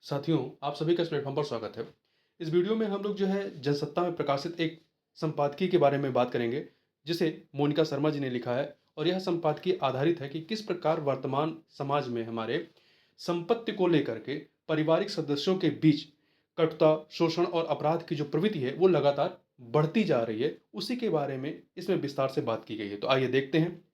साथियों, आप सभी का इस प्लेटफॉर्म पर स्वागत है। इस वीडियो में हम लोग जो है जनसत्ता में प्रकाशित एक संपादकीय के बारे में बात करेंगे, जिसे मोनिका शर्मा जी ने लिखा है। और यह संपादकीय आधारित है कि किस प्रकार वर्तमान समाज में हमारे संपत्ति को लेकर के पारिवारिक सदस्यों के बीच कटुता, शोषण और अपराध की जो प्रवृत्ति है वो लगातार बढ़ती जा रही है। उसी के बारे में इसमें विस्तार से बात की गई है। तो आइए देखते हैं।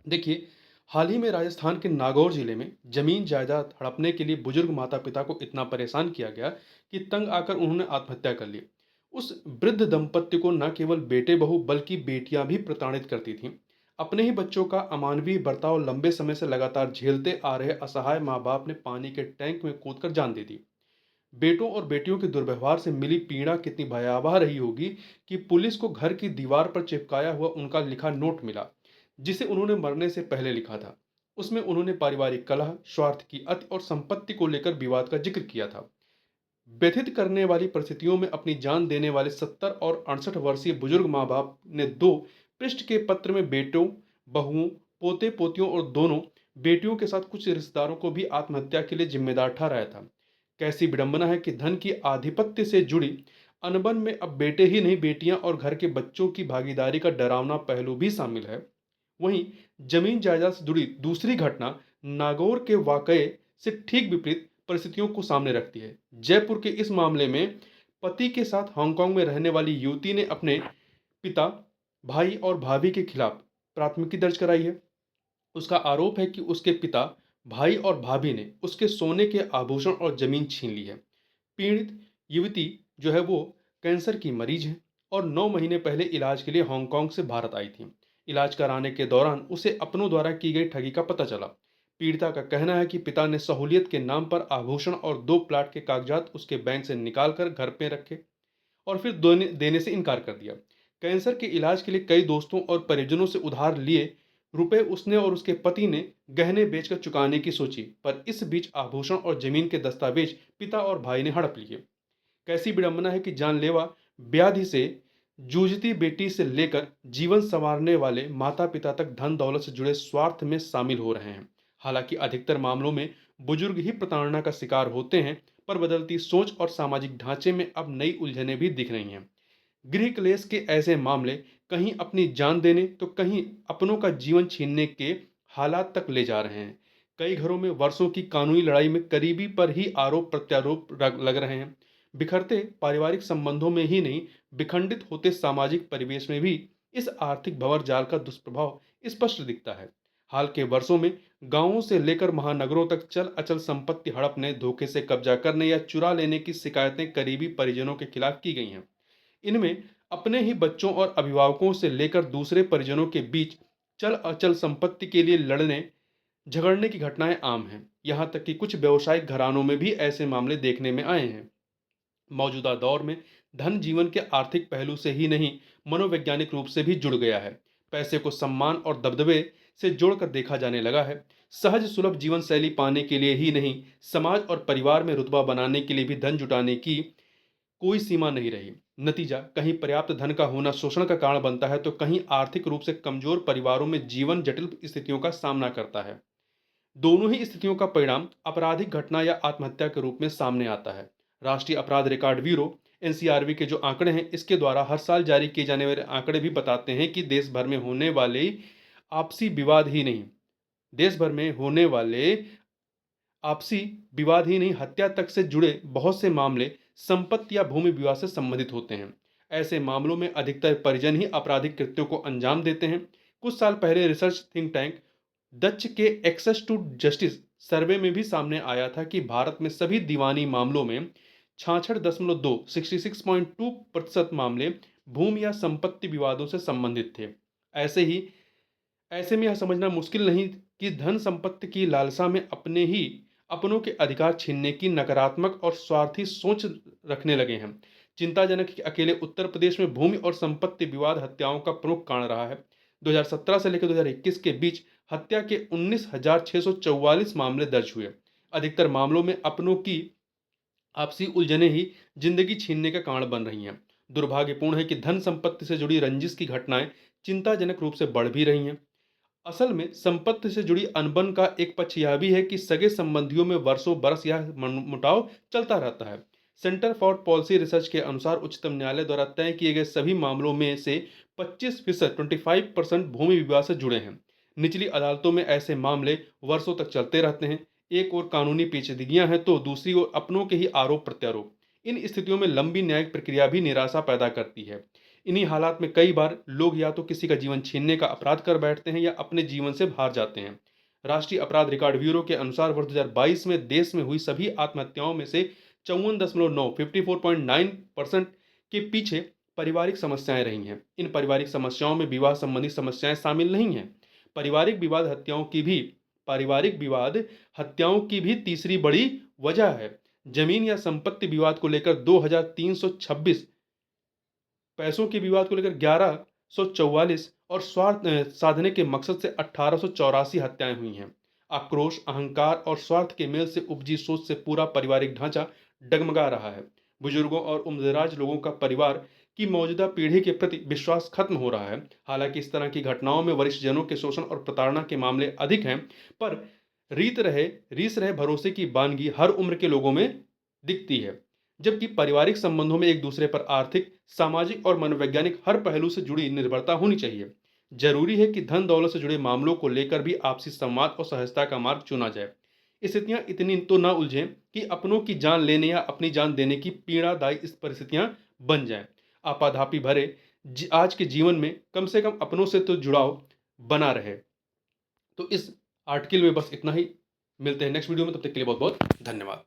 देखिए, हाल ही में राजस्थान के नागौर जिले में जमीन जायदाद हड़पने के लिए बुजुर्ग माता पिता को इतना परेशान किया गया कि तंग आकर उन्होंने आत्महत्या कर ली। उस वृद्ध दंपत्ति को न केवल बेटे बहू बल्कि बेटियां भी प्रताड़ित करती थीं। अपने ही बच्चों का अमानवीय बर्ताव लंबे समय से लगातार झेलते आ रहे असहाय माँ बाप ने पानी के टैंक में कूदकर जान दे दी। बेटों और बेटियों के दुर्व्यवहार से मिली पीड़ा कितनी भयावह रही होगी कि पुलिस को घर की दीवार पर चिपकाया हुआ उनका लिखा नोट मिला, जिसे उन्होंने मरने से पहले लिखा था। उसमें उन्होंने पारिवारिक कलह, स्वार्थ की अति और संपत्ति को लेकर विवाद का जिक्र किया था। व्यथित करने वाली परिस्थितियों में अपनी जान देने वाले 70 और 68 वर्षीय बुजुर्ग माँ बाप ने 2 पृष्ठ के पत्र में बेटों, बहुओं, पोते पोतियों और दोनों बेटियों के साथ कुछ रिश्तेदारों को भी आत्महत्या के लिए जिम्मेदार ठहराया था। कैसी विडंबना है कि धन की आधिपत्य से जुड़ी अनबन में अब बेटे ही नहीं बेटियां और घर के बच्चों की भागीदारी का डरावना पहलू भी शामिल है। वहीं जमीन जायदाद से जुड़ी दूसरी घटना नागौर के वाकये से ठीक विपरीत परिस्थितियों को सामने रखती है। जयपुर के इस मामले में पति के साथ हांगकांग में रहने वाली युवती ने अपने पिता, भाई और भाभी के खिलाफ प्राथमिकी दर्ज कराई है। उसका आरोप है कि उसके पिता, भाई और भाभी ने उसके सोने के आभूषण और जमीन छीन ली है। पीड़ित युवती जो है वो कैंसर की मरीज है और 9 महीने पहले इलाज के लिए हांगकांग से भारत आई थी। इलाज कराने के दौरान उसे अपनों द्वारा की गई ठगी का पता चला। पीड़िता का कहना है कि पिता ने सहूलियत के नाम पर आभूषण और 2 प्लाट के कागजात उसके बैंक से निकाल कर घर पे रखे और फिर देने से इनकार कर दिया। कैंसर के इलाज के लिए कई दोस्तों और परिजनों से उधार लिए रुपए उसने और उसके पति ने गहने बेचकर चुकाने की सोची, पर इस बीच आभूषण और जमीन के दस्तावेज पिता और भाई ने हड़प लिए। कैसी विडंबना है कि जानलेवा व्याधि से जूझती बेटी से लेकर जीवन संवारने वाले माता पिता तक धन दौलत से जुड़े स्वार्थ में शामिल हो रहे हैं। हालांकि अधिकतर मामलों में बुजुर्ग ही प्रताड़ना का शिकार होते हैं, पर बदलती सोच और सामाजिक ढांचे में अब नई उलझनें भी दिख रही हैं। गृह क्लेश के ऐसे मामले कहीं अपनी जान देने तो कहीं अपनों का जीवन छीनने के हालात तक ले जा रहे हैं। कई घरों में वर्षों की कानूनी लड़ाई में करीबी पर ही आरोप प्रत्यारोप लग रहे हैं। बिखरते पारिवारिक संबंधों में ही नहीं, विखंडित होते सामाजिक परिवेश में भी इस आर्थिक भंवर जाल का दुष्प्रभाव स्पष्ट दिखता है। हाल के वर्षों में गांवों से लेकर महानगरों तक चल अचल संपत्ति हड़पने, धोखे से कब्जा करने या चुरा लेने की शिकायतें करीबी परिजनों के खिलाफ की गई हैं। इनमें अपने ही बच्चों और अभिभावकों से लेकर दूसरे परिजनों के बीच चल अचल संपत्ति के लिए लड़ने झगड़ने की घटनाएं आम हैं। यहां तक कि कुछ व्यवसायिक घरानों में भी ऐसे मामले देखने में आए हैं। मौजूदा दौर में धन जीवन के आर्थिक पहलू से ही नहीं, मनोवैज्ञानिक रूप से भी जुड़ गया है। पैसे को सम्मान और दबदबे से जोड़कर देखा जाने लगा है। सहज सुलभ जीवन शैली पाने के लिए ही नहीं, समाज और परिवार में रुतबा बनाने के लिए भी धन जुटाने की कोई सीमा नहीं रही। नतीजा, कहीं पर्याप्त धन का होना शोषण का कारण बनता है तो कहीं आर्थिक रूप से कमजोर परिवारों में जीवन जटिल स्थितियों का सामना करता है। दोनों ही स्थितियों का परिणाम आपराधिक घटना या आत्महत्या के रूप में सामने आता है। राष्ट्रीय अपराध रिकॉर्ड ब्यूरो एनसीआरबी के जो आंकड़े हैं, इसके द्वारा हर साल जारी किए जाने वाले आंकड़े भी बताते हैं कि देश भर में होने वाले आपसी विवाद ही नहीं, देश भर में होने वाले आपसी विवाद ही नहीं, हत्या तक से जुड़े बहुत से मामले संपत्ति या भूमि विवाद से संबंधित होते हैं। ऐसे मामलों में अधिकतर परिजन ही आपराधिक कृत्यों को अंजाम देते हैं। कुछ साल पहले रिसर्च थिंक टैंक डच के एक्सेस टू जस्टिस सर्वे में भी सामने आया था कि भारत में सभी दीवानी मामलों में 66.2% मामले भूमि या संपत्ति विवादों से संबंधित थे। ऐसे ही ऐसे में यह समझना मुश्किल नहीं कि धन संपत्ति की लालसा में अपने ही अपनों के अधिकार छीनने की नकारात्मक और स्वार्थी सोच रखने लगे हैं। चिंताजनक है कि अकेले उत्तर प्रदेश में भूमि और संपत्ति विवाद हत्याओं का प्रमुख कारण रहा है। 2017 से लेकर 2021 के बीच हत्या के 19,644 मामले दर्ज हुए। अधिकतर मामलों में अपनों की आपसी उलझनें ही जिंदगी छीनने का कारण बन रही हैं। दुर्भाग्यपूर्ण है कि धन संपत्ति से जुड़ी रंजिश की घटनाएं चिंताजनक रूप से बढ़ भी रही हैं। असल में संपत्ति से जुड़ी अनबन का एक पक्ष यह भी है कि सगे संबंधियों में वर्षों बरस यह मनमुटाव चलता रहता है। सेंटर फॉर पॉलिसी रिसर्च के अनुसार उच्चतम न्यायालय द्वारा तय किए गए सभी मामलों में से 25% 25% भूमि विवाद से जुड़े हैं। निचली अदालतों में ऐसे मामले वर्षों तक चलते रहते हैं। एक और कानूनी पेचीदगियां हैं तो दूसरी ओर अपनों के ही आरोप प्रत्यारोप। इन स्थितियों में लंबी न्यायिक प्रक्रिया भी निराशा पैदा करती है। इन्हीं हालात में कई बार लोग या तो किसी का जीवन छीनने का अपराध कर बैठते हैं या अपने जीवन से हार जाते हैं। राष्ट्रीय अपराध रिकॉर्ड ब्यूरो के अनुसार वर्ष 2022 में देश में हुई सभी आत्महत्याओं में से 54.9 के पीछे पारिवारिक समस्याएं रही हैं। इन पारिवारिक समस्याओं में विवाह संबंधी समस्याएं शामिल नहीं हैं। पारिवारिक विवाद हत्याओं की भी पारिवारिक विवाद हत्याओं की भी तीसरी बड़ी वजह है। जमीन या संपत्ति विवाद को लेकर 2326, पैसों के विवाद को लेकर 1144 और स्वार्थ साधने के मकसद से 1884 हत्याएं हुई हैं। आक्रोश, अहंकार और स्वार्थ के मेल से उपजी सोच से पूरा पारिवारिक ढांचा डगमगा रहा है। बुजुर्गों और उम्रदराज लोगों का परिवार की मौजूदा पीढ़ी के प्रति विश्वास खत्म हो रहा है। हालांकि इस तरह की घटनाओं में वरिष्ठ जनों के शोषण और प्रताड़ना के मामले अधिक हैं, पर रीस रहे भरोसे की वानगी हर उम्र के लोगों में दिखती है। जबकि पारिवारिक संबंधों में एक दूसरे पर आर्थिक, सामाजिक और मनोवैज्ञानिक हर पहलू से जुड़ी निर्भरता होनी चाहिए। जरूरी है कि धन दौलत से जुड़े मामलों को लेकर भी आपसी संवाद और सहजता का मार्ग चुना जाए। स्थितियां इतनी तो न उलझें कि अपनों की जान लेने या अपनी जान देने की पीड़ादायी इस परिस्थितियां बन जाएं। आपाधापी भरे आज के जीवन में कम से कम अपनों से तो जुड़ाव बना रहे। तो इस आर्टिकल में बस इतना ही। मिलते हैं नेक्स्ट वीडियो में, तब तक के लिए बहुत बहुत धन्यवाद।